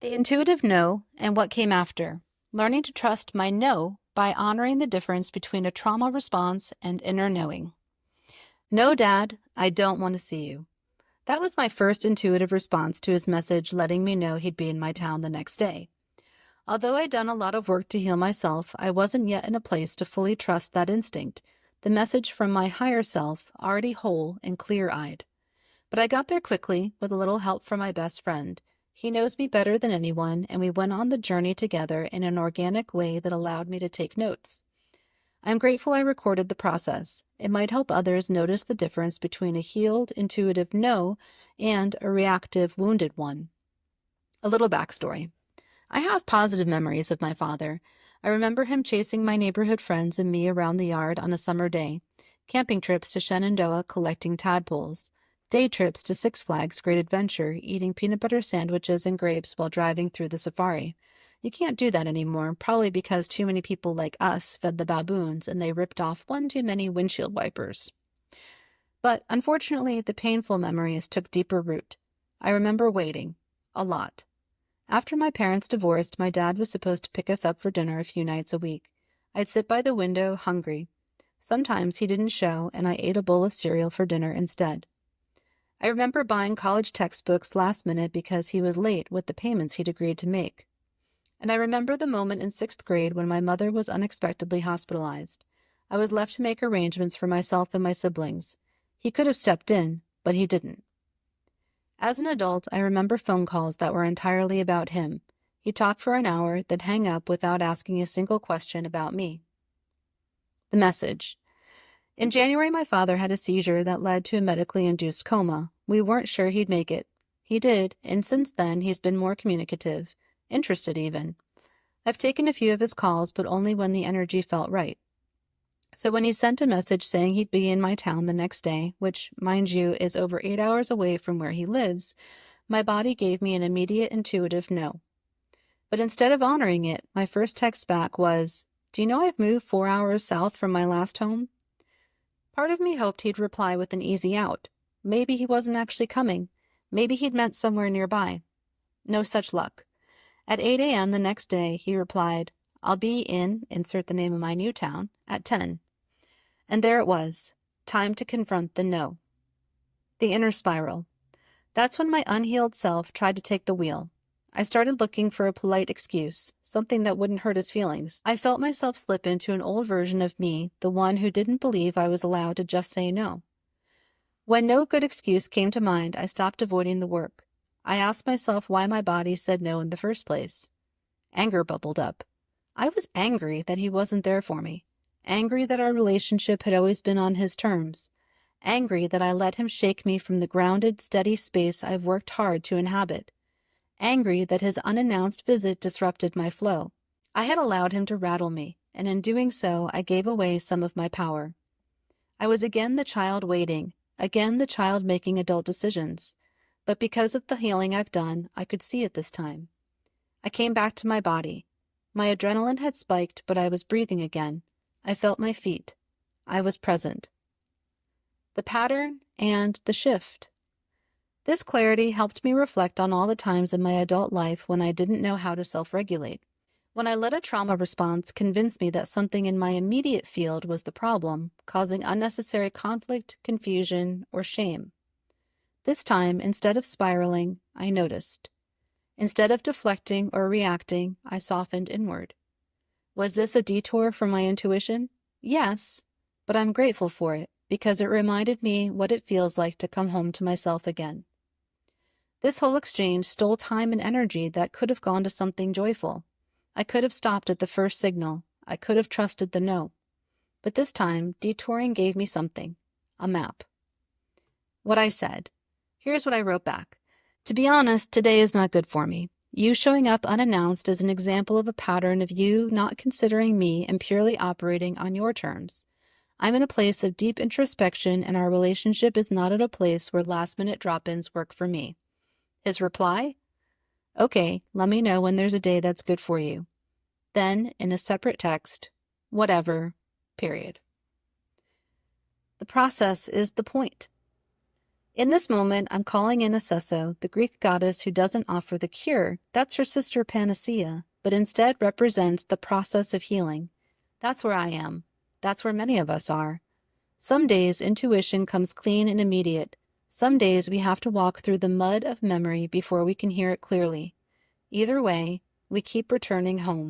The intuitive no and what came after. Learning to trust my no by honoring the difference between a trauma response and inner knowing. No, Dad, I don't want to see you. That was my first intuitive response to his message letting me know he'd be in my town the next day. Although I'd done a lot of work to heal myself, I wasn't yet in a place to fully trust that instinct, the message from my higher self, already whole and clear-eyed. But I got there quickly, with a little help from my best friend. He knows me better than anyone, and we went on the journey together in an organic way that allowed me to take notes. I'm grateful I recorded the process. It might help others notice the difference between a healed, intuitive no and a reactive, wounded one. A little backstory. I have positive memories of my father. I remember him chasing my neighborhood friends and me around the yard on a summer day, camping trips to Shenandoah collecting tadpoles, day trips to Six Flags Great Adventure eating peanut butter sandwiches and grapes while driving through the safari. You can't do that anymore, probably because too many people like us fed the baboons and they ripped off one too many windshield wipers. But unfortunately, the painful memories took deeper root. I remember waiting. A lot. After my parents divorced, my dad was supposed to pick us up for dinner a few nights a week. I'd sit by the window, hungry. Sometimes he didn't show, and I ate a bowl of cereal for dinner instead. I remember buying college textbooks last minute because he was late with the payments he'd agreed to make. And I remember the moment in sixth grade when my mother was unexpectedly hospitalized. I was left to make arrangements for myself and my siblings. He could have stepped in, but he didn't. As an adult, I remember phone calls that were entirely about him. He'd talk for an hour, then hang up without asking a single question about me. The message. In January, my father had a seizure that led to a medically induced coma. We weren't sure he'd make it. He did, and since then he's been more communicative, interested even. I've taken a few of his calls, but only when the energy felt right. So when he sent a message saying he'd be in my town the next day, which, mind you, is over 8 hours away from where he lives, my body gave me an immediate intuitive no. But instead of honoring it, my first text back was, "Do you know I've moved 4 hours south from my last home?" Part of me hoped he'd reply with an easy out. Maybe he wasn't actually coming. Maybe he'd meant somewhere nearby. No such luck. At 8 a.m. the next day, he replied, "I'll be in," insert the name of my new town, "at 10. And there it was. Time to confront the no. The inner spiral. That's when my unhealed self tried to take the wheel. I started looking for a polite excuse, something that wouldn't hurt his feelings. I felt myself slip into an old version of me, the one who didn't believe I was allowed to just say no. When no good excuse came to mind, I stopped avoiding the work. I asked myself why my body said no in the first place. Anger bubbled up. I was angry that he wasn't there for me. Angry that our relationship had always been on his terms. Angry that I let him shake me from the grounded, steady space I've worked hard to inhabit. Angry that his unannounced visit disrupted my flow. I had allowed him to rattle me, and in doing so, I gave away some of my power. I was again the child waiting, again the child making adult decisions. But because of the healing I've done, I could see it this time. I came back to my body. My adrenaline had spiked, but I was breathing again. I felt my feet. I was present. The pattern and the shift. This clarity helped me reflect on all the times in my adult life when I didn't know how to self-regulate. When I let a trauma response convince me that something in my immediate field was the problem, causing unnecessary conflict, confusion, or shame. This time, instead of spiraling, I noticed. Instead of deflecting or reacting, I softened inward. Was this a detour from my intuition? Yes, but I'm grateful for it because it reminded me what it feels like to come home to myself again. This whole exchange stole time and energy that could have gone to something joyful. I could have stopped at the first signal. I could have trusted the no. But this time, detouring gave me something. A map. What I said. Here's what I wrote back. To be honest, today is not good for me. You showing up unannounced is an example of a pattern of you not considering me and purely operating on your terms. I'm in a place of deep introspection and our relationship is not at a place where last-minute drop-ins work for me. His reply? Okay, let me know when there's a day that's good for you. Then, in a separate text, whatever, period. The process is the point. In this moment, I'm calling in Acesso, the Greek goddess who doesn't offer the cure. That's her sister Panacea, but instead represents the process of healing. That's where I am. That's where many of us are. Some days, intuition comes clean and immediate. Some days, we have to walk through the mud of memory before we can hear it clearly. Either way, we keep returning home.